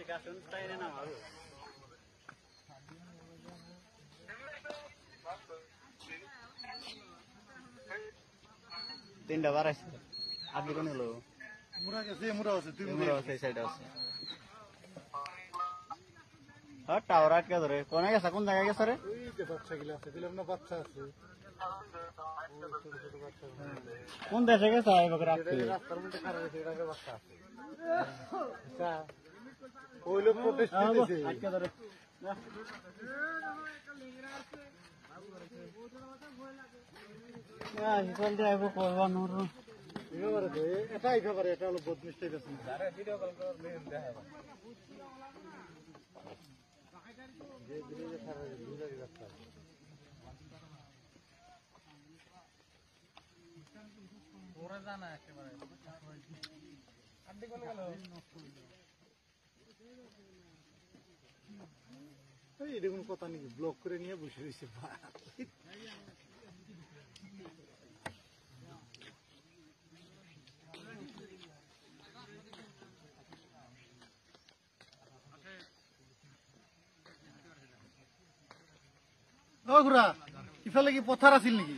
গাছুন তাই না মারু তিনটা বার আছে আগে কোন হলো মুরা গেছে মুরা আছে তুই মুরা আছে এই সাইডে আছে হ্যাঁ টাওয়ার আটকে ধরে কোনে গেছে কোন জায়গায় গেছে রে ওই যে বাচ্চা গুলো আছে দিলাম না বাচ্চা আছে কোন দেশে গেছে এবার রাস্তার মধ্যে খারাপ হয়েছে এটাকে বাচ্চা আছে আচ্ছা ওই লোক প্রোটেস্ট করতেছে আটকে ধরে হিসাল যাইব করবানোর এটাই খবর এটা হলো বদমিষ্টি আছে ভিডিও কল করে দেখা যে ব্রিজে খারাপ ভিডিও রাস্তা ওরা জানা একেবারে আড্ডি কোন গেল এই দেখুন কথা নাকি ব্লক করে নিয়ে বসে রয়েছে ও ঘুরা ইফালে কি পথার আছিল নাকি